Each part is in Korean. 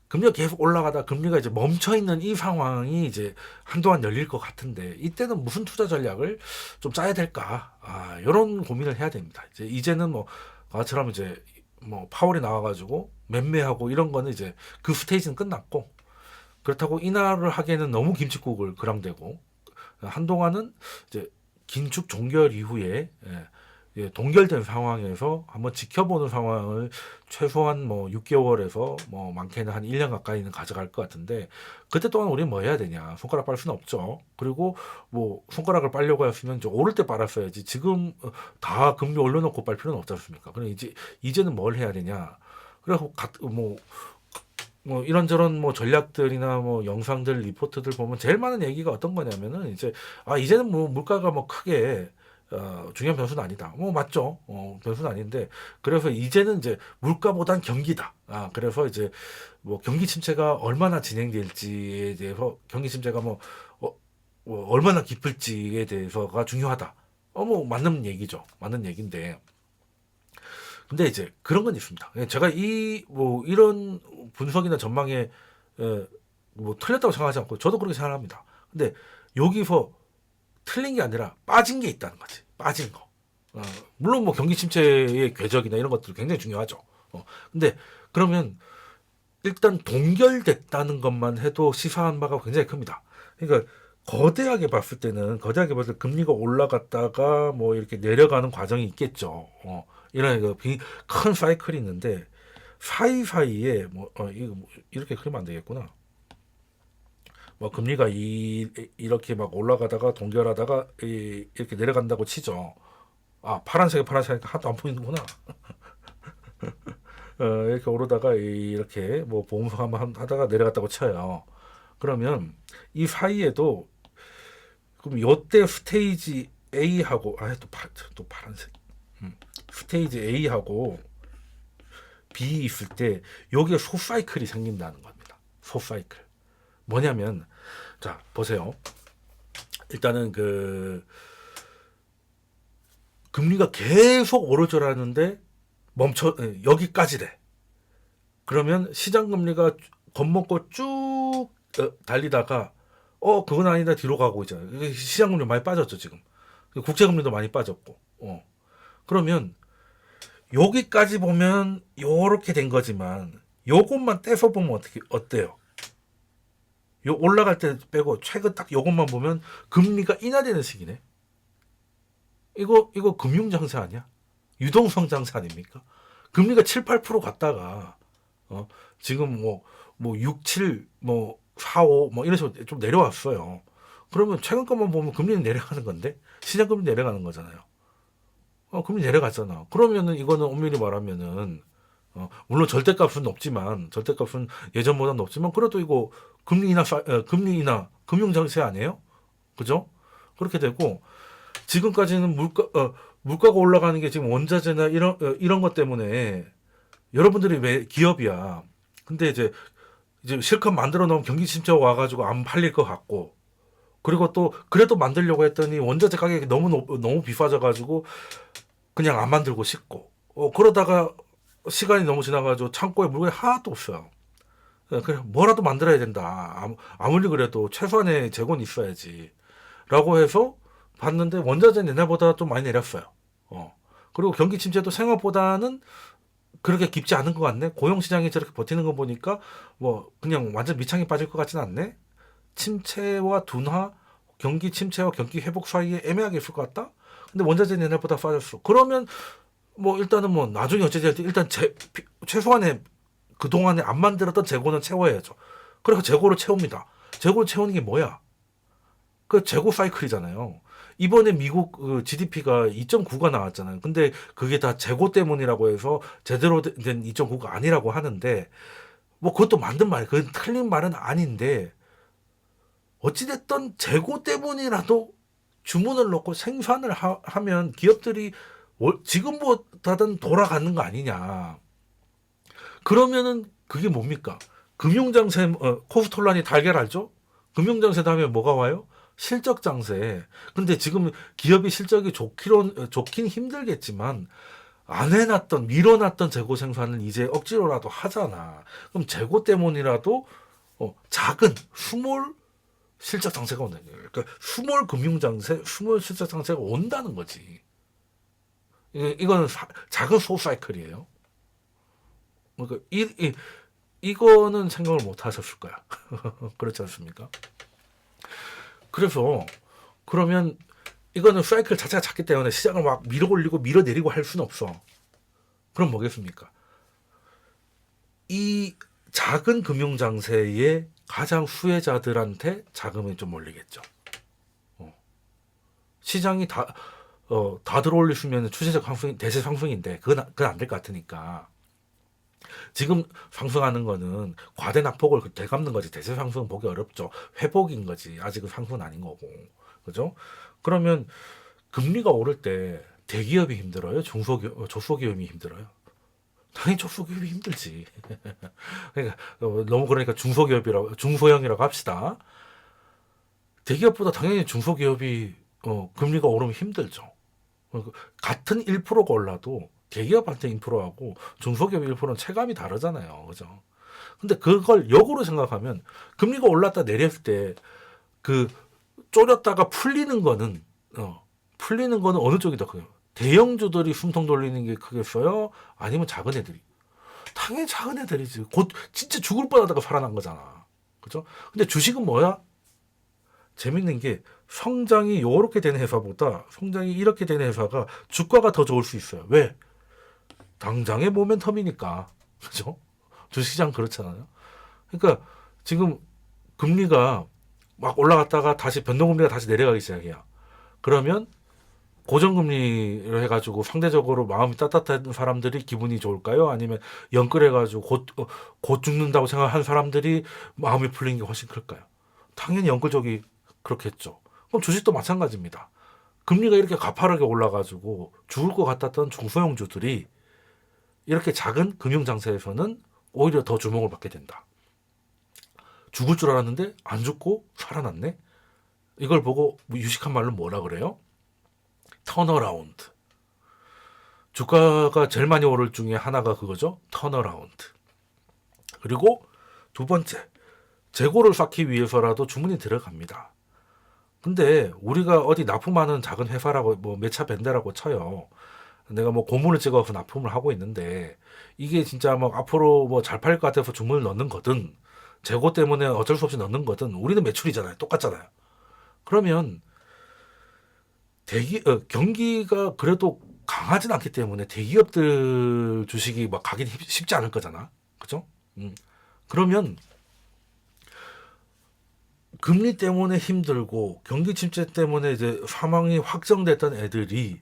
금리가 계속 올라가다 금리가 이제 멈춰 있는 이 상황이 이제 한동안 열릴 것 같은데 이때는 무슨 투자 전략을 좀 짜야 될까? 이런 고민을 해야 됩니다. 이제는 뭐 아처럼 이제 뭐 파월이 나와가지고 매매하고 이런 거는 이제 그 스테이지는 끝났고 그렇다고 인하를 하기에는 너무 김칫국을 그랑대고 한동안은 이제 긴축 종결 이후에 동결된 상황에서 한번 지켜보는 상황을 최소한 뭐 6개월에서 뭐 많게는 한 1년 가까이는 가져갈 것 같은데 그때 동안 우리는 뭐 해야 되냐 손가락 빨 수는 없죠. 그리고 뭐 손가락을 빨려고 했으면 이제 오를 때 빨았어야지 지금 다 금리 올려놓고 빨 필요는 없지 않습니까? 그럼 이제는 뭘 해야 되냐? 그래서 뭐 이런저런 뭐 전략들이나 뭐 영상들 리포트들 보면 제일 많은 얘기가 어떤 거냐면은 이제는 뭐 물가가 뭐 크게 중요한 변수는 아니다. 뭐 맞죠. 변수는 아닌데 그래서 이제는 이제 물가보단 경기다. 그래서 이제 뭐 경기 침체가 얼마나 진행될지에 대해서 경기 침체가 뭐 얼마나 깊을지에 대해서가 중요하다. 뭐 맞는 얘기죠. 맞는 얘기인데 근데 이제 그런 건 있습니다. 제가 뭐 이런 분석이나 전망에 뭐 틀렸다고 생각하지 않고 저도 그렇게 생각합니다. 근데 여기서 틀린 게 아니라 빠진 게 있다는 거지. 빠진 거. 물론 뭐 경기 침체의 궤적이나 이런 것들 굉장히 중요하죠. 근데 그러면 일단 동결됐다는 것만 해도 시사한 바가 굉장히 큽니다. 그러니까 거대하게 봤을 때 금리가 올라갔다가 뭐 이렇게 내려가는 과정이 있겠죠. 이런 큰 사이클이 있는데 사이사이에 이거 이렇게 그리면 안 되겠구나. 뭐 금리가 이렇게 막 올라가다가 동결하다가 이렇게 내려간다고 치죠. 파란색이 하나도 안 보이는구나. 이렇게 오르다가 이렇게 뭐 보험성 한번 하다가 내려갔다고 쳐요. 그러면 이 사이에도 그럼 요때 스테이지 A하고 또 파란색 스테이지 A하고 B 있을 때 여기에 소사이클이 생긴다는 겁니다. 소사이클 뭐냐면 자 보세요. 일단은 금리가 계속 오르더라는데 여기까지래. 그러면 시장 금리가 겁먹고 쭉 달리다가 그건 아니다 뒤로 가고 있잖아요. 시장 금리 많이 빠졌죠 지금. 국제 금리도 많이 빠졌고. 그러면 여기까지 보면 요렇게 된 거지만 요것만 떼서 보면 어때요? 요 올라갈 때 빼고 최근 딱 요것만 보면 금리가 인하되는 시기네. 이거 금융장세 아니야? 유동성 장세 아닙니까? 금리가 7, 8% 갔다가 지금 뭐 6, 7, 뭐 4, 5 뭐 이런 식으로 좀 내려왔어요. 그러면 최근 것만 보면 금리는 내려가는 건데 시장 금리 내려가는 거잖아요. 금리 내려갔잖아. 그러면은 이거는 엄밀히 말하면은 물론 절대값은 예전보다 높지만 그래도 이거 금리 인하 금융장세 아니에요? 그죠? 그렇게 되고 지금까지는 물가가 올라가는 게 지금 원자재나 이런 것 때문에 여러분들이 왜 기업이야. 근데 이제 실컷 만들어 놓으면 경기 침체가 와가지고 안 팔릴 것 같고 그리고 또 그래도 만들려고 했더니 원자재 가격이 너무 비싸져가지고 그냥 안 만들고 싶고 그러다가 시간이 너무 지나가지고 창고에 물건이 하나도 없어요. 그냥 뭐라도 만들어야 된다. 아무리 그래도 최소한의 재고는 있어야지. 라고 해서 봤는데 원자재 옛날보다 좀 많이 내렸어요. 그리고 경기 침체도 생각보다는 그렇게 깊지 않은 것 같네. 고용시장이 저렇게 버티는 거 보니까 뭐 그냥 완전 밑창이 빠질 것 같지는 않네. 경기 침체와 경기 회복 사이에 애매하게 있을 것 같다. 근데 원자재는 옛날보다 빠졌어. 그러면 뭐 일단은 뭐 나중에 어찌됐든 일단 최소한의 그동안에 안 만들었던 재고는 채워야죠. 그래서 재고를 채웁니다. 재고를 채우는 게 뭐야? 그 재고 사이클이잖아요. 이번에 미국 GDP가 2.9가 나왔잖아요. 근데 그게 다 재고 때문이라고 해서 제대로 된 2.9가 아니라고 하는데 뭐 그것도 만든 말, 그 틀린 말은 아닌데 어찌됐든 재고 때문이라도 주문을 넣고 생산을 하면 기업들이 지금보다는 돌아가는 거 아니냐. 그러면은 그게 뭡니까? 금융장세, 코스톨란이 달걀 알죠? 금융장세 다음에 뭐가 와요? 실적장세. 근데 지금 기업이 실적이 좋긴 힘들겠지만 안 해놨던 밀어놨던 재고 생산을 이제 억지로라도 하잖아. 그럼 재고 때문이라도 작은 스몰 실적 장세가 온다는 거예요. 그러니까 스몰 금융 장세, 스몰 실적 장세가 온다는 거지. 이거는 작은 소사이클이에요. 그러니까 이거는 생각을 못 하셨을 거야. 그렇지 않습니까? 그래서 그러면 이거는 사이클 자체가 작기 때문에 시장을 막 밀어 올리고 밀어 내리고 할 수는 없어. 그럼 뭐겠습니까? 이 작은 금융 장세의 가장 수혜자들한테 자금이 좀 몰리겠죠. 시장이 다 들어올리시면 추세적 상승, 대세 상승인데 그건 안 될 것 같으니까 지금 상승하는 거는 과대 낙폭을 되갚는 거지. 대세 상승은 보기 어렵죠. 회복인 거지. 아직은 상승은 아닌 거고. 그죠? 그러면 금리가 오를 때 대기업이 힘들어요? 조소기업이 힘들어요? 당연히 조소기업이 힘들지. 그러니까 너무 그러니까 중소형이라고 합시다. 대기업보다 당연히 중소기업이 금리가 오르면 힘들죠. 같은 1%가 올라도 대기업한테 1%하고 중소기업 1%는 체감이 다르잖아요. 그죠? 근데 그걸 역으로 생각하면 금리가 올랐다 내렸을 때 그 쪼렸다가 풀리는 거는 어느 쪽이 더 커요? 대형주들이 숨통 돌리는 게 크겠어요? 아니면 작은 애들이? 당연히 작은 애들이지. 곧 진짜 죽을 뻔하다가 살아난 거잖아. 그죠? 근데 주식은 뭐야? 재밌는 게 성장이 요렇게 되는 회사보다 성장이 이렇게 되는 회사가 주가가 더 좋을 수 있어요. 왜? 당장의 모멘텀이니까. 그죠? 주식시장 그렇잖아요. 그러니까 지금 금리가 막 올라갔다가 다시 변동금리가 다시 내려가기 시작해요. 그러면 고정금리를 해가지고 상대적으로 마음이 따뜻한 사람들이 기분이 좋을까요? 아니면 연끌해가지고 곧 죽는다고 생각한 사람들이 마음이 풀리는 게 훨씬 클까요? 당연히 연끌 쪽이 그렇겠죠. 그럼 주식도 마찬가지입니다. 금리가 이렇게 가파르게 올라가지고 죽을 것 같았던 중소형주들이 이렇게 작은 금융장세에서는 오히려 더 주목을 받게 된다. 죽을 줄 알았는데 안 죽고 살아났네? 이걸 보고 유식한 말로 뭐라 그래요? 턴어라운드. 주가가 제일 많이 오를 중에 하나가 그거죠. 턴어라운드. 그리고 두 번째, 재고를 쌓기 위해서라도 주문이 들어갑니다. 근데 우리가 어디 납품하는 작은 회사라고 뭐 매차 밴드라고 쳐요. 내가 뭐 고문을 찍어서 납품을 하고 있는데 이게 진짜 뭐 앞으로 뭐 잘 팔릴 것 같아서 주문을 넣는 거든 재고 때문에 어쩔 수 없이 넣는 거든 우리는 매출이잖아요. 똑같잖아요. 그러면 경기가 그래도 강하진 않기 때문에 대기업들 주식이 막 가긴 쉽지 않을 거잖아. 그죠? 그러면 금리 때문에 힘들고 경기 침체 때문에 이제 사망이 확정됐던 애들이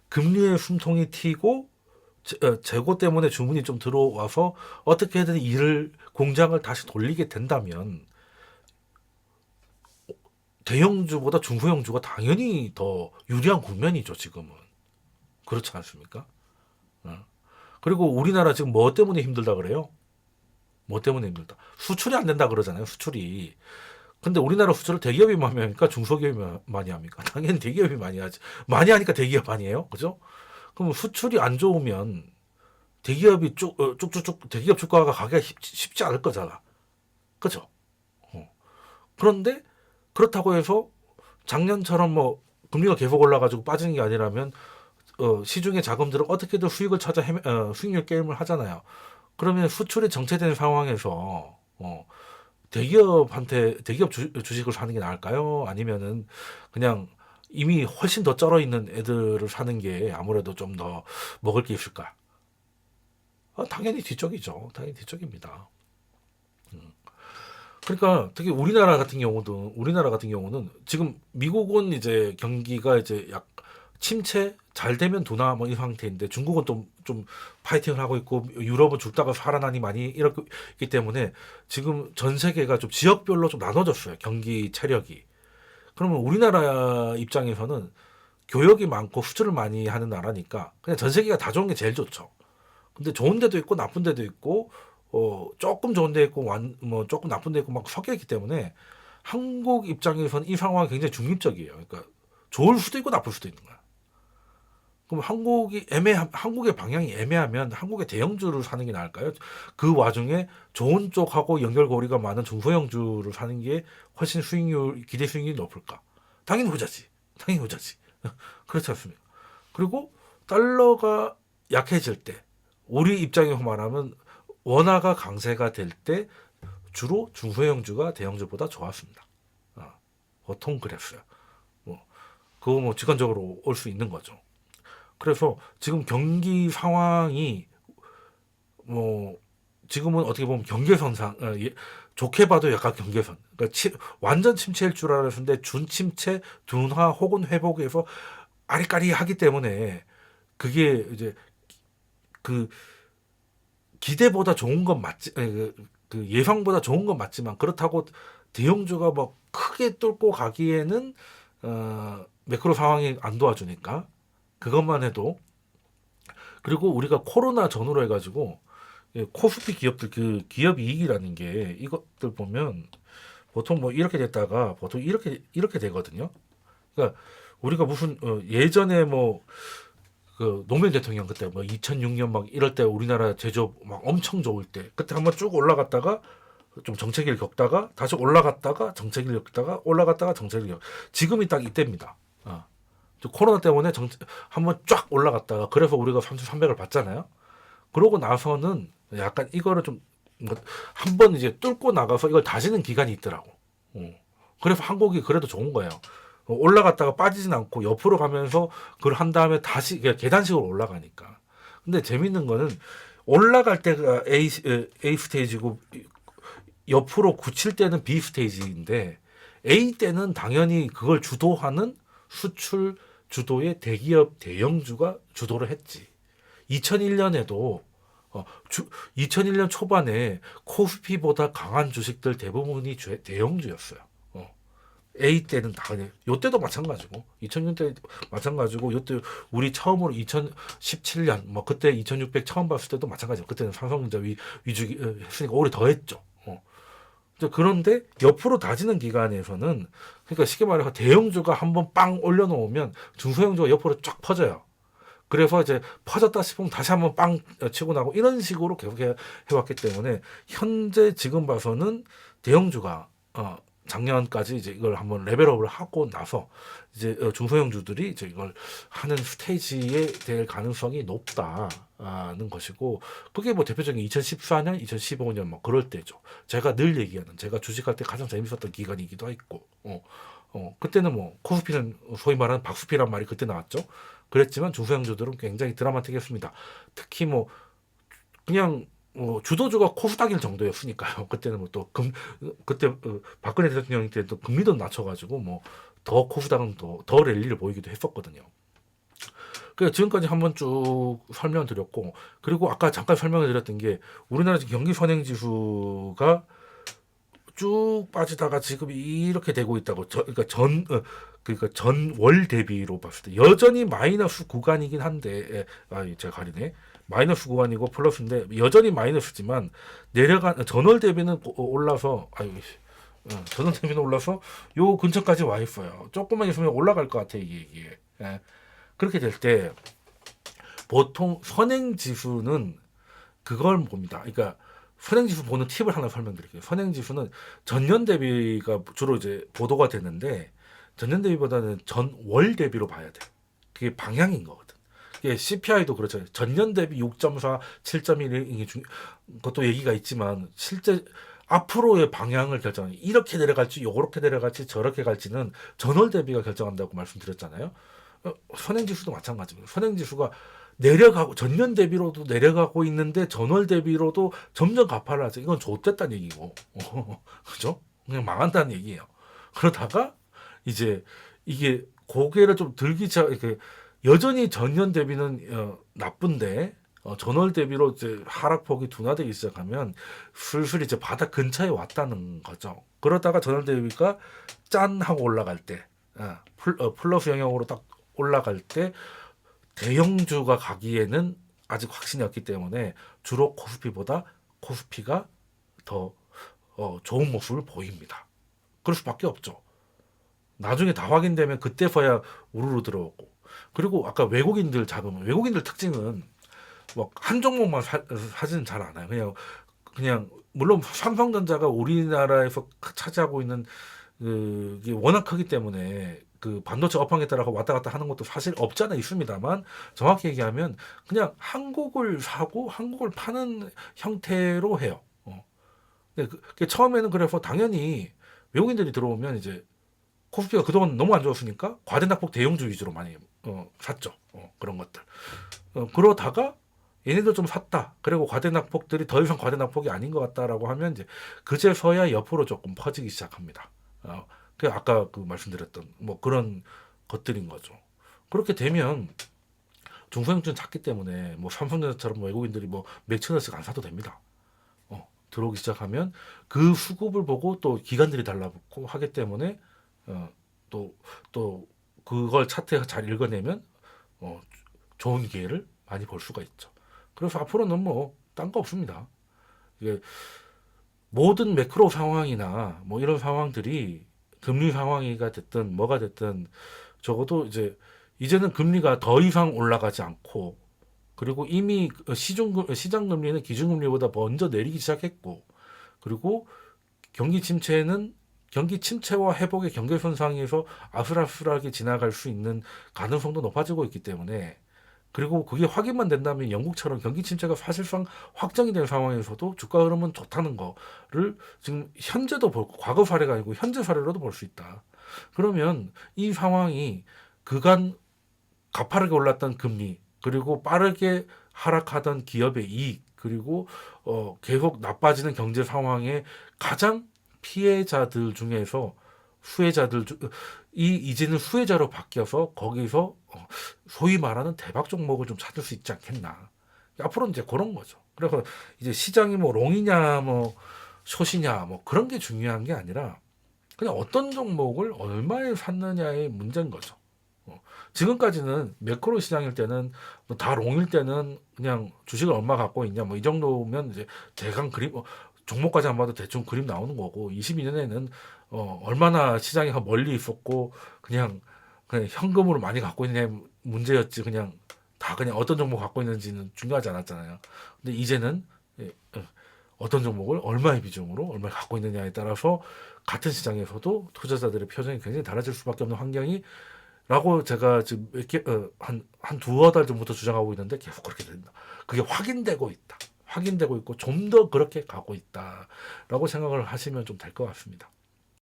금리의 숨통이 튀고 재고 때문에 주문이 좀 들어와서 어떻게든 공장을 다시 돌리게 된다면 대형주보다 중소형주가 당연히 더 유리한 국면이죠, 지금은. 그렇지 않습니까? 그리고 우리나라 지금 뭐 때문에 힘들다 그래요? 뭐 때문에 힘들다? 수출이 안 된다 그러잖아요, 수출이. 근데 우리나라 수출을 대기업이 많이 합니까? 중소기업이 많이 합니까? 당연히 대기업이 많이 하지. 많이 하니까 대기업 아니에요? 그죠? 그럼 수출이 안 좋으면 대기업이 쭉쭉쭉 대기업 주가가 가기가 쉽지 않을 거잖아. 그죠? 그런데 그렇다고 해서 작년처럼 뭐 금리가 계속 올라가지고 빠지는 게 아니라면 시중의 자금들은 어떻게든 수익을 찾아 수익률 게임을 하잖아요. 그러면 수출이 정체된 상황에서 대기업 주식을 사는 게 나을까요? 아니면은 그냥 이미 훨씬 더 쩔어 있는 애들을 사는 게 아무래도 좀 더 먹을 게 있을까? 당연히 뒤쪽이죠. 당연히 뒤쪽입니다. 그러니까 특히 우리나라 같은 경우는 지금 미국은 이제 경기가 이제 약 침체 잘 되면 도나 뭐 이 상태인데 중국은 좀 파이팅을 하고 있고 유럽은 죽다가 살아나니 많이 이렇기 때문에 지금 전 세계가 좀 지역별로 좀 나눠졌어요. 경기 체력이. 그러면 우리나라 입장에서는 교역이 많고 수출을 많이 하는 나라니까 그냥 전 세계가 다 좋은 게 제일 좋죠. 근데 좋은 데도 있고 나쁜 데도 있고 조금 좋은 데 있고 뭐 조금 나쁜 데 있고 막 섞여 있기 때문에 한국 입장에서는 이 상황이 굉장히 중립적이에요. 그러니까 좋을 수도 있고 나쁠 수도 있는 거야. 그럼 한국의 방향이 애매하면 한국의 대형주를 사는 게 나을까요? 그 와중에 좋은 쪽하고 연결고리가 많은 중소형주를 사는 게 훨씬 기대 수익률이 높을까? 당연히 후자지. 당연히 후자지. 그렇지 않습니까? 그리고 달러가 약해질 때 우리 입장에서 말하면 원화가 강세가 될 때 주로 중소형주가 대형주보다 좋았습니다. 보통 그랬어요. 그거 직관적으로 올 수 있는 거죠. 그래서 지금 경기 상황이 지금은 어떻게 보면 경계선상 좋게 봐도 약간 경계선. 그러니까 완전 침체일 줄 알았는데 준침체, 둔화 혹은 회복에서 아리까리하기 때문에 그게 이제 그 기대보다 좋은 건 맞지, 그 예상보다 좋은 건 맞지만 그렇다고 대형주가 크게 뚫고 가기에는 매크로 상황이 안 도와주니까 그것만 해도. 그리고 우리가 코로나 전후로 해가지고 코스피 기업들 그 기업 이익이라는 게 이것들 보면 보통 이렇게 됐다가 보통 이렇게 되거든요. 그러니까 우리가 무슨 예전에 그 노무현 대통령 그때 2006년 이럴 때 우리나라 제조업 엄청 좋을 때 그때 한번 쭉 올라갔다가 좀 정체기를 겪다가 다시 올라갔다가 정체기를 겪다가 올라갔다가 정체기를 지금이 딱 이때입니다. 코로나 때문에 한번 쫙 올라갔다가 그래서 우리가 3,300을 받잖아요. 그러고 나서는 약간 이거를 좀 한번 이제 뚫고 나가서 이걸 다지는 기간이 있더라고. 그래서 한국이 그래도 좋은 거예요. 올라갔다가 빠지진 않고 옆으로 가면서 그걸 한 다음에 다시 계단식으로 올라가니까. 근데 재밌는 거는 올라갈 때가 A 스테이지고 옆으로 굳힐 때는 B 스테이지인데 A 때는 당연히 그걸 주도하는 수출 주도의 대기업 대형주가 주도를 했지. 2001년에도 2001년 초반에 코스피보다 강한 주식들 대부분이 대형주였어요. A 때는 당연히 요때도 마찬가지고 2000년 때 마찬가지고 요때 우리 처음으로 2017년 그때 2600 처음 봤을 때도 마찬가지고 그때는 삼성전자 위주 했으니까 오래 더 했죠. 그런데 옆으로 다지는 기간에서는 그러니까 쉽게 말해서 대형주가 한번 빵 올려놓으면 중소형주가 옆으로 쫙 퍼져요. 그래서 이제 퍼졌다 싶으면 다시 한번 빵 치고 나고 이런 식으로 계속 해왔기 때문에 현재 지금 봐서는 대형주가 작년까지 이제 이걸 한번 레벨업을 하고 나서 이제 중소형주들이 이제 이걸 하는 스테이지에 될 가능성이 높다는 것이고 그게 대표적인 2014년, 2015년 그럴 때죠. 제가 늘 얘기하는 제가 주식할 때 가장 재밌었던 기간이기도 했고 그때는 코스피는 소위 말하는 박스피란 말이 그때 나왔죠. 그랬지만 중소형주들은 굉장히 드라마틱했습니다. 특히 그냥 주도주가 코스닥일 정도였으니까요. 그때는 그때 박근혜 대통령 때도 금리도 낮춰가지고 더 코스닥은 더 랠리를 보이기도 했었거든요. 그래서 지금까지 한번 쭉 설명드렸고 그리고 아까 잠깐 설명을 드렸던 게 우리나라 경기 선행지수가 쭉 빠지다가 지금 이렇게 되고 있다고 그러니까 전월 대비로 봤을 때 여전히 마이너스 구간이긴 한데 제가 가리네. 마이너스 구간이고 플러스인데 여전히 마이너스지만 내려간 전월 대비는 올라서 전월 대비는 올라서 요 근처까지 와 있어요. 조금만 있으면 올라갈 것 같아 이게. 그렇게 될 때 보통 선행지수는 그걸 봅니다. 그러니까 선행지수 보는 팁을 하나 설명드릴게요. 선행지수는 전년 대비가 주로 이제 보도가 되는데 전년 대비보다는 전월 대비로 봐야 돼. 그게 방향인 거거든. 이게 CPI도 그렇잖아요. 전년 대비 6.4, 7.1이 그것도 얘기가 있지만 실제 앞으로의 방향을 결정해. 이렇게 내려갈지, 요렇게 내려갈지, 저렇게 갈지는 전월 대비가 결정한다고 말씀드렸잖아요. 선행지수도 마찬가지입니다. 선행지수가 내려가고 전년 대비로도 내려가고 있는데 전월 대비로도 점점 가파를 하죠. 이건 좋댔다는 얘기고, 그죠? 그냥 망한다는 얘기예요. 그러다가 이제 이게 고개를 좀 이렇게 여전히 전년 대비는 나쁜데 전월 대비로 이제 하락폭이 둔화되기 시작하면 슬슬 이제 바닥 근처에 왔다는 거죠. 그러다가 전월 대비가 짠 하고 올라갈 때, 플러스 영역으로 딱 올라갈 때 대형주가 가기에는 아직 확신이 없기 때문에 주로 코스피가 더 좋은 모습을 보입니다. 그럴 수밖에 없죠. 나중에 다 확인되면 그때서야 우르르 들어오고 그리고 아까 외국인들 잡으면 외국인들 특징은 뭐 한 종목만 사지는 잘 않아요. 그냥 물론 삼성전자가 우리나라에서 차지하고 있는 그게 워낙 크기 때문에 그 반도체 업황에 따라 왔다 갔다 하는 것도 사실 없지 않아 있습니다만 정확히 얘기하면 그냥 한국을 사고 한국을 파는 형태로 해요. 근데 처음에는 그래서 당연히 외국인들이 들어오면 이제 코스피가 그동안 너무 안 좋았으니까 과대낙폭 대형주 위주로 많이 샀죠. 그런 것들. 그러다가 얘네들 좀 샀다. 그리고 과대낙폭들이 더 이상 과대낙폭이 아닌 것 같다라고 하면 이제 그제서야 옆으로 조금 퍼지기 시작합니다. 그 아까 그 말씀드렸던 뭐 그런 것들인 거죠. 그렇게 되면 중소형주는 작기 때문에 뭐 삼성전자처럼 외국인들이 뭐 몇천 원씩 안 사도 됩니다. 들어오기 시작하면 그 수급을 보고 또 기관들이 달라붙고 하기 때문에 또 그걸 차트에 잘 읽어내면 좋은 기회를 많이 볼 수가 있죠. 그래서 앞으로는 뭐 딴 거 없습니다. 이게 모든 매크로 상황이나 뭐 이런 상황들이 금리 상황이가 됐든 뭐가 됐든 적어도 이제는 금리가 더 이상 올라가지 않고 그리고 이미 시장 금리는 기준금리보다 먼저 내리기 시작했고 그리고 경기 침체와 회복의 경계선 상에서 아슬아슬하게 지나갈 수 있는 가능성도 높아지고 있기 때문에 그리고 그게 확인만 된다면 영국처럼 경기 침체가 사실상 확정이 된 상황에서도 주가 흐름은 좋다는 거를 지금 현재도 볼고 과거 사례가 아니고 현재 사례로도 볼 수 있다. 그러면 이 상황이 그간 가파르게 올랐던 금리 그리고 빠르게 하락하던 기업의 이익 그리고 계속 나빠지는 경제 상황의 가장 피해자들 중에서 이제는 수혜자로 바뀌어서 거기서 소위 말하는 대박 종목을 좀 찾을 수 있지 않겠나. 앞으로는 이제 그런 거죠. 그래서 이제 시장이 뭐 롱이냐 뭐 숏이냐 뭐 그런 게 중요한 게 아니라 그냥 어떤 종목을 얼마에 샀느냐의 문제인 거죠. 지금까지는 매크로 시장일 때는 뭐다 롱일 때는 그냥 주식을 얼마 갖고 있냐 뭐 이 정도면 이제 대강 그림 종목까지 안 봐도 대충 그림 나오는 거고 22년에는 얼마나 시장이 멀리 있었고 그냥 현금으로 많이 갖고 있냐 문제였지 그냥 다 그냥 어떤 종목 갖고 있는지는 중요하지 않았잖아요. 근데 이제는 어떤 종목을 얼마의 비중으로 얼마 갖고 있느냐에 따라서 같은 시장에서도 투자자들의 표정이 굉장히 달라질 수밖에 없는 환경이 라고 제가 지금 한 두어 달 전부터 주장하고 있는데 계속 그렇게 된다. 그게 확인되고 있다. 확인되고 있고 좀 더 그렇게 가고 있다라고 생각을 하시면 좀 될 것 같습니다.